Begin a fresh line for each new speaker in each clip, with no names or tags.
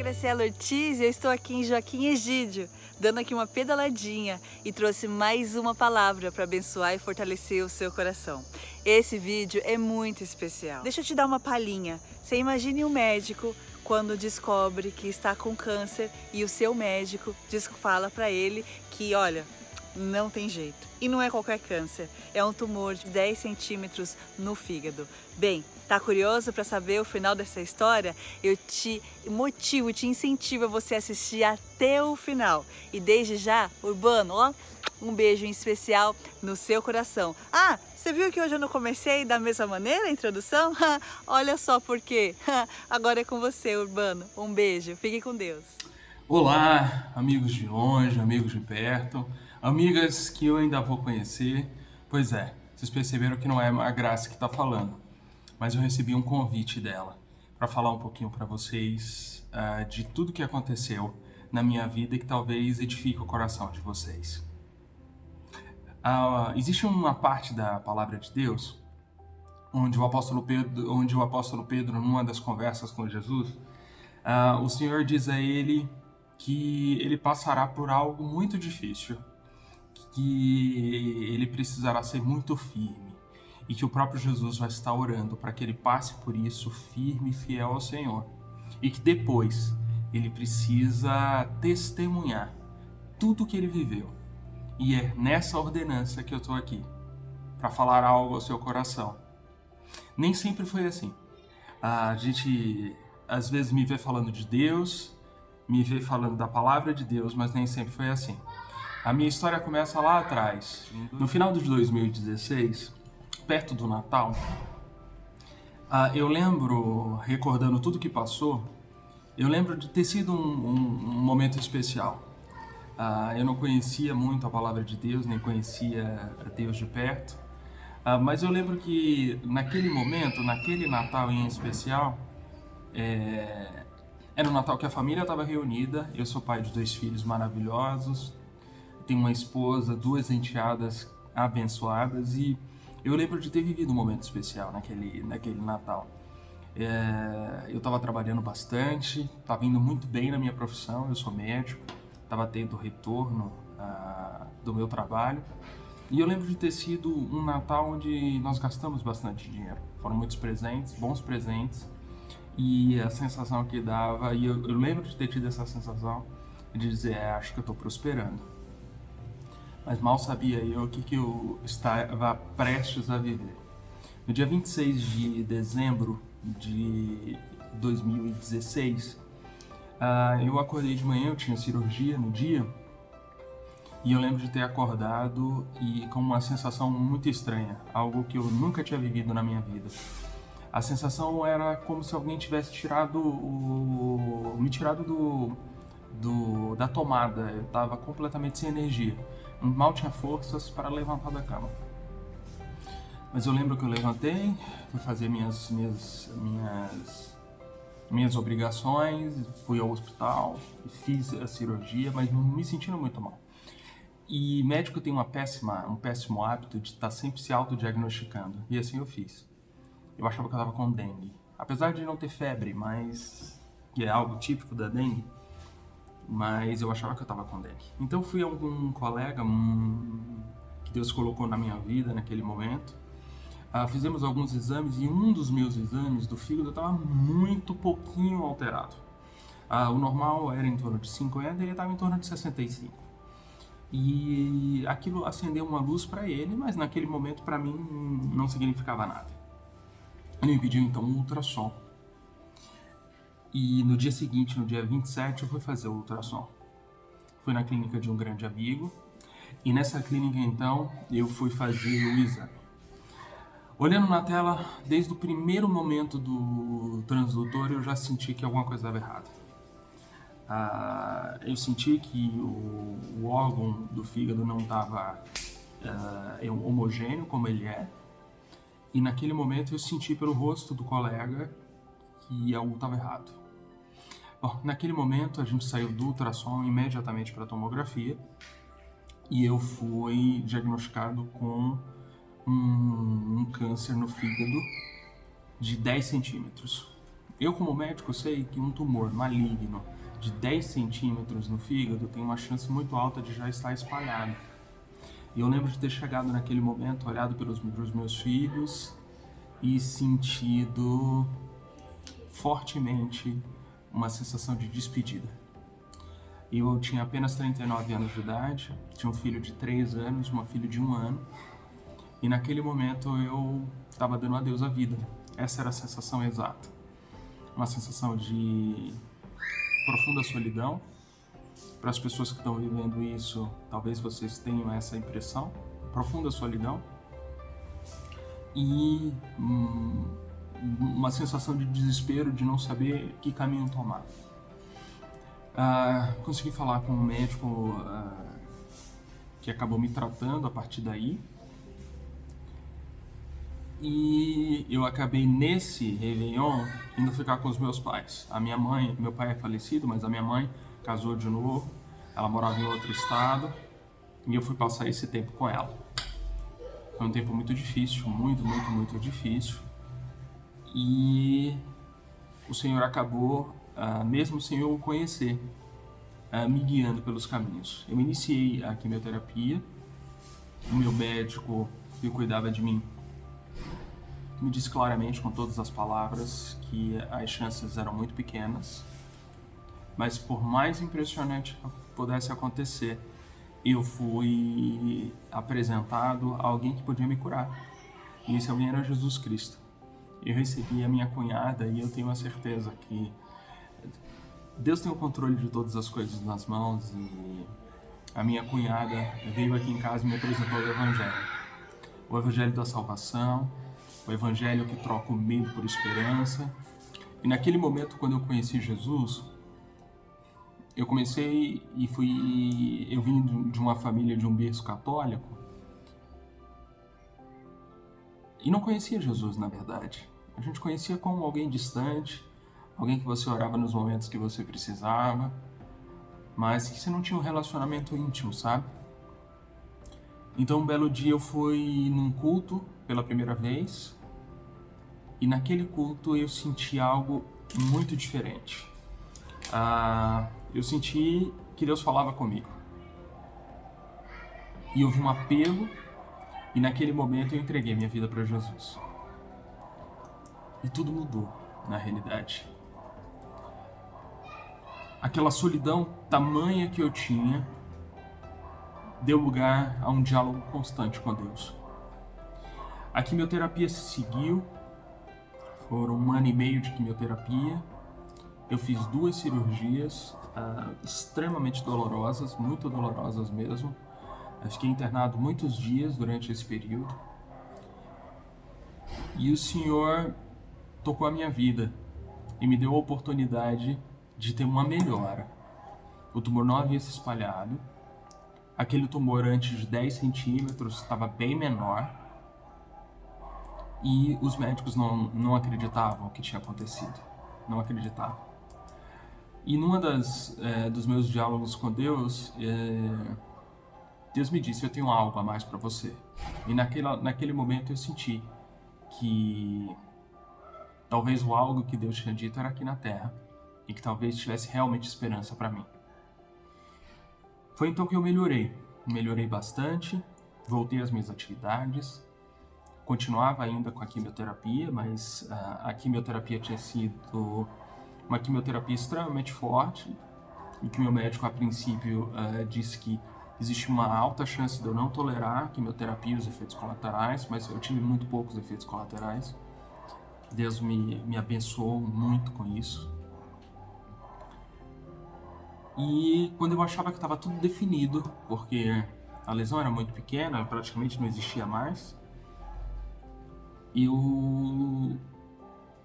Graciela Ortiz e eu estou aqui em Joaquim Egídio, dando aqui uma pedaladinha e trouxe mais uma palavra para abençoar e fortalecer o seu coração. Esse vídeo é muito especial. Deixa eu te dar uma palhinha. Você imagine um médico quando descobre que está com câncer e o seu médico fala para ele que, olha, não tem jeito. E não é qualquer câncer, é um tumor de 10 centímetros no fígado. Bem, tá curioso para saber o final dessa história? Eu te motivo, te incentivo a você assistir até o final. E desde já, Urbano, ó, um beijo em especial no seu coração. Ah, você viu que hoje eu não comecei da mesma maneira a introdução? Olha só por quê. Agora é com você, Urbano. Um beijo, fique com Deus.
Olá, amigos de longe, amigos de perto, amigas que eu ainda vou conhecer. Pois é, vocês perceberam que não é a Graça que está falando, mas eu recebi um convite dela para falar um pouquinho para vocês de tudo que aconteceu na minha vida e que talvez edifique o coração de vocês. Existe uma parte da palavra de Deus onde o apóstolo Pedro, numa das conversas com Jesus, o Senhor diz a ele que ele passará por algo muito difícil, que ele precisará ser muito firme e que o próprio Jesus vai estar orando para que ele passe por isso firme e fiel ao Senhor, e que depois ele precisa testemunhar tudo o que ele viveu. E é nessa ordenança que eu estou aqui, para falar algo ao seu coração. Nem sempre foi assim. A gente às vezes me vê falando de Deus, me vê falando da palavra de Deus, mas nem sempre foi assim. A minha história começa lá atrás, no final de 2016, perto do Natal. Eu lembro, recordando tudo que passou, eu lembro de ter sido um momento especial. Eu não conhecia muito a palavra de Deus, nem conhecia Deus de perto, mas eu lembro que naquele momento, naquele Natal em especial, era um Natal que a família estava reunida. Eu sou pai de 2 filhos maravilhosos, tenho uma esposa, 2 enteadas abençoadas, e eu lembro de ter vivido um momento especial naquele Natal. Eu estava trabalhando bastante, estava indo muito bem na minha profissão, eu sou médico, estava tendo retorno do meu trabalho, e eu lembro de ter sido um Natal onde nós gastamos bastante dinheiro. Foram muitos presentes, bons presentes, e a sensação que dava, e eu lembro de ter tido essa sensação de dizer, acho que eu estou prosperando. Mas mal sabia eu o que eu estava prestes a viver. No dia 26 de dezembro de 2016, eu acordei de manhã, eu tinha cirurgia no dia, e eu lembro de ter acordado e com uma sensação muito estranha, algo que eu nunca tinha vivido na minha vida. A sensação era como se alguém tivesse me tirado da tomada. Eu estava completamente sem energia, mal tinha forças para levantar da cama. Mas eu lembro que eu levantei, fui fazer minhas obrigações, fui ao hospital, fiz a cirurgia, mas me sentindo muito mal. E médico tem um péssimo hábito de estar sempre se autodiagnosticando, e assim eu fiz. Eu achava que eu estava com dengue, apesar de não ter febre, mas que é algo típico da dengue, mas eu achava que eu estava com dengue. Então fui a um colega que Deus colocou na minha vida naquele momento. Fizemos alguns exames, e um dos meus exames do fígado estava muito pouquinho alterado. O normal era em torno de 50 e ele estava em torno de 65. E aquilo acendeu uma luz para ele, mas naquele momento para mim não significava nada. Ele me pediu então um ultrassom. E no dia seguinte, no dia 27, eu fui fazer o ultrassom. Fui na clínica de um grande amigo, e nessa clínica então eu fui fazer o exame. Olhando na tela, desde o primeiro momento do transdutor, eu já senti que alguma coisa estava errada. Eu senti que o órgão do fígado não estava homogêneo como ele é, e naquele momento eu senti pelo rosto do colega que algo estava errado. Bom, naquele momento a gente saiu do ultrassom imediatamente para a tomografia, e eu fui diagnosticado com um câncer no fígado de 10 centímetros. Eu, como médico, sei que um tumor maligno de 10 centímetros no fígado tem uma chance muito alta de já estar espalhado. E eu lembro de ter chegado naquele momento, olhado pelos meus filhos e sentido fortemente uma sensação de despedida. Eu tinha apenas 39 anos de idade, tinha um filho de 3 anos, uma filha de 1 ano, e naquele momento eu estava dando adeus à vida. Essa era a sensação exata. Uma sensação de profunda solidão. Para as pessoas que estão vivendo isso, talvez vocês tenham essa impressão, profunda solidão. E uma sensação de desespero, de não saber que caminho tomar. Consegui falar com um médico que acabou me tratando a partir daí. E eu acabei nesse Réveillon indo ficar com os meus pais. A minha mãe, meu pai é falecido, mas a minha mãe casou de novo. Ela morava em outro estado e eu fui passar esse tempo com ela. Foi um tempo muito difícil, muito difícil. E o Senhor acabou, mesmo sem eu o conhecer, me guiando pelos caminhos. Eu iniciei a quimioterapia. O meu médico que cuidava de mim me disse claramente, com todas as palavras, que as chances eram muito pequenas, mas por mais impressionante que pudesse acontecer, eu fui apresentado a alguém que podia me curar, e esse alguém era Jesus Cristo. Eu recebi a minha cunhada e eu tenho a certeza que Deus tem o controle de todas as coisas nas mãos, e a minha cunhada veio aqui em casa e me apresentou o Evangelho da salvação, o Evangelho que troca o medo por esperança. E naquele momento, quando eu conheci Jesus, eu vim de uma família de um berço católico e não conhecia Jesus, na verdade. A gente conhecia como alguém distante, alguém que você orava nos momentos que você precisava, mas que você não tinha um relacionamento íntimo, sabe? Então, um belo dia eu fui num culto pela primeira vez, e naquele culto eu senti algo muito diferente. Eu senti que Deus falava comigo. E houve um apelo, e naquele momento eu entreguei minha vida para Jesus. E tudo mudou, na realidade. Aquela solidão tamanha que eu tinha deu lugar a um diálogo constante com Deus. A quimioterapia se seguiu, foram 1 ano e meio de quimioterapia. Eu fiz 2 cirurgias extremamente dolorosas, muito dolorosas mesmo. Eu fiquei internado muitos dias durante esse período. E o Senhor tocou a minha vida e me deu a oportunidade de ter uma melhora. O tumor não havia se espalhado. Aquele tumor antes de 10 centímetros estava bem menor. E os médicos não acreditavam o que tinha acontecido. Não acreditavam. E numa dos meus diálogos com Deus, Deus me disse: eu tenho algo a mais para você. E naquele momento eu senti que talvez o algo que Deus tinha dito era aqui na Terra, e que talvez tivesse realmente esperança para mim. Foi então que eu melhorei bastante, voltei às minhas atividades, continuava ainda com a quimioterapia, mas a quimioterapia tinha sido uma quimioterapia extremamente forte, e que meu médico a princípio disse que existe uma alta chance de eu não tolerar a quimioterapia e os efeitos colaterais, mas eu tive muito poucos efeitos colaterais. Deus me abençoou muito com isso. E quando eu achava que estava tudo definido, porque a lesão era muito pequena, praticamente não existia mais, eu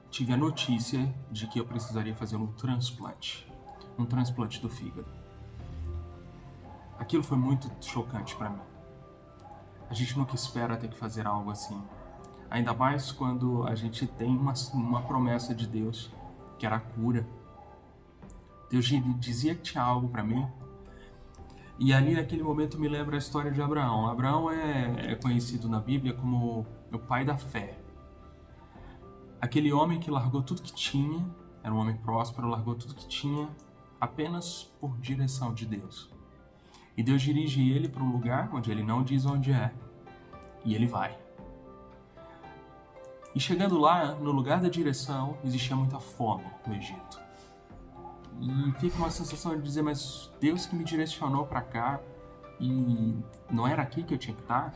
tive a notícia de que eu precisaria fazer um transplante do fígado. Aquilo foi muito chocante para mim. A gente nunca espera ter que fazer algo assim, ainda mais quando a gente tem uma promessa de Deus, que era a cura. Deus dizia que tinha algo para mim. E ali naquele momento me lembra a história de Abraão. Abraão é conhecido na Bíblia como o pai da fé. Aquele homem que largou tudo que tinha era um homem próspero, largou tudo que tinha apenas por direção de Deus. E Deus dirige ele para um lugar onde ele não diz onde é, e ele vai. E chegando lá, no lugar da direção, existia muita fome no Egito. E fica uma sensação de dizer, mas Deus que me direcionou para cá, e não era aqui que eu tinha que estar?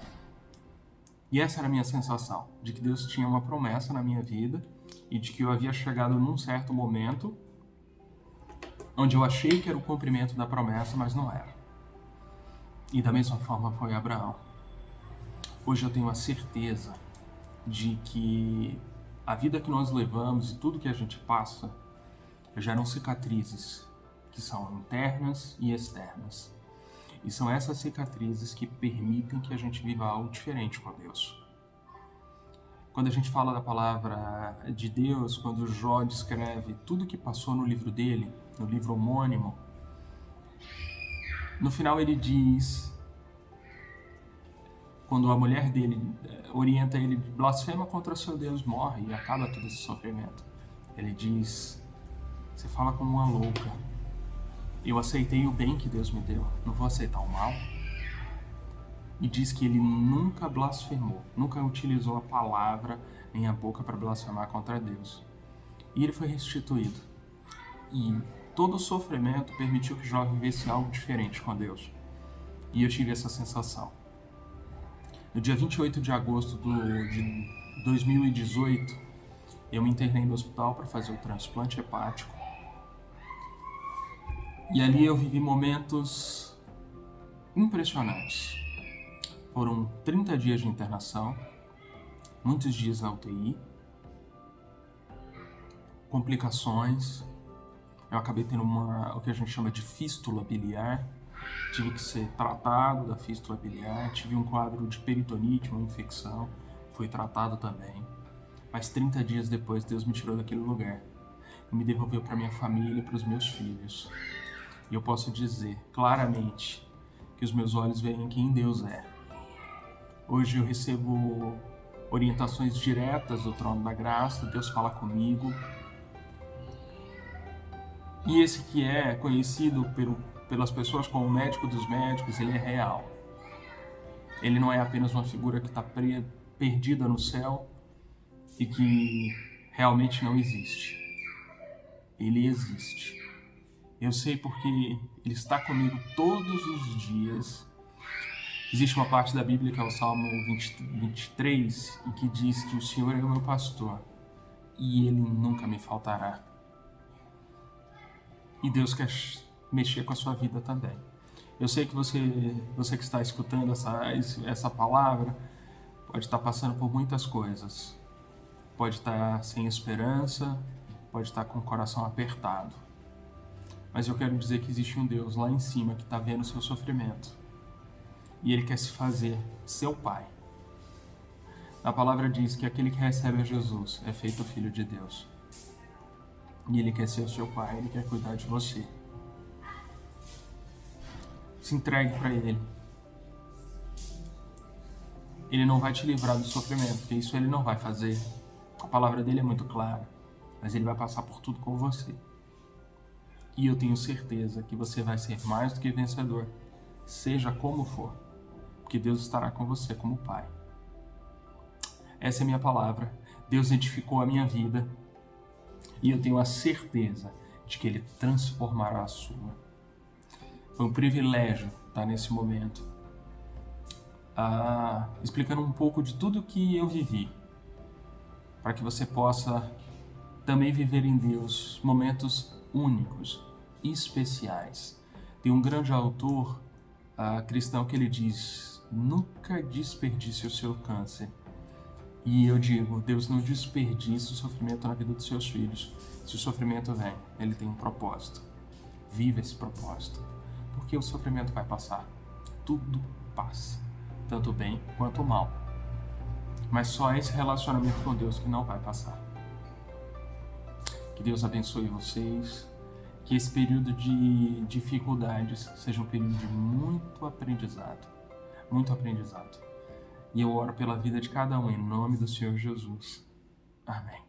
E essa era a minha sensação, de que Deus tinha uma promessa na minha vida, e de que eu havia chegado num certo momento, onde eu achei que era o cumprimento da promessa, mas não era. E da mesma forma foi Abraão. Hoje eu tenho a certeza de que a vida que nós levamos e tudo que a gente passa geram cicatrizes que são internas e externas. E são essas cicatrizes que permitem que a gente viva algo diferente com Deus. Quando a gente fala da palavra de Deus, quando Jó descreve tudo que passou no livro dele, no livro homônimo, no final ele diz, quando a mulher dele orienta ele, blasfema contra seu Deus, morre e acaba todo esse sofrimento. Ele diz, você fala como uma louca. Eu aceitei o bem que Deus me deu, não vou aceitar o mal. E diz que ele nunca blasfemou, nunca utilizou a palavra nem a boca para blasfemar contra Deus. E ele foi restituído. E todo o sofrimento permitiu que Jó vivesse algo diferente com Deus. E eu tive essa sensação. No dia 28 de agosto de 2018, eu me internei no hospital para fazer o transplante hepático. E ali eu vivi momentos impressionantes. Foram 30 dias de internação, muitos dias na UTI, complicações. Eu acabei tendo o que a gente chama de fístula biliar. Tive que ser tratado da fístula biliar, tive um quadro de peritonite, uma infecção, fui tratado também. Mas 30 dias depois, Deus me tirou daquele lugar e me devolveu para minha família e para os meus filhos. E eu posso dizer claramente que os meus olhos veem quem Deus é. Hoje eu recebo orientações diretas do trono da graça, Deus fala comigo. E esse que é conhecido pelas pessoas como o médico dos médicos, ele é real. Ele não é apenas uma figura que está perdida no céu e que realmente não existe. Ele existe. Eu sei porque ele está comigo todos os dias. Existe uma parte da Bíblia que é o Salmo 23 e que diz que o Senhor é o meu pastor e ele nunca me faltará. E Deus quer mexer com a sua vida também. Eu sei que você que está escutando essa palavra pode estar passando por muitas coisas. Pode estar sem esperança, pode estar com o coração apertado. Mas eu quero dizer que existe um Deus lá em cima que está vendo o seu sofrimento. E Ele quer se fazer seu Pai. A palavra diz que aquele que recebe a Jesus é feito filho de Deus. E Ele quer ser o seu Pai, Ele quer cuidar de você. Se entregue para Ele. Ele não vai te livrar do sofrimento, porque isso Ele não vai fazer. A palavra dele é muito clara, mas Ele vai passar por tudo com você. E eu tenho certeza que você vai ser mais do que vencedor, seja como for, porque Deus estará com você como Pai. Essa é a minha palavra. Deus edificou a minha vida e eu tenho a certeza de que Ele transformará a sua. Foi um privilégio estar nesse momento, explicando um pouco de tudo que eu vivi, para que você possa também viver em Deus momentos únicos, especiais. Tem um grande autor cristão que ele diz: nunca desperdice o seu câncer. E eu digo, Deus não desperdiça o sofrimento na vida dos seus filhos. Se o sofrimento vem, ele tem um propósito. Viva esse propósito, porque o sofrimento vai passar. Tudo passa, tanto o bem quanto o mal. Mas só esse relacionamento com Deus que não vai passar. Que Deus abençoe vocês, que esse período de dificuldades seja um período de muito aprendizado. E eu oro pela vida de cada um, em nome do Senhor Jesus. Amém.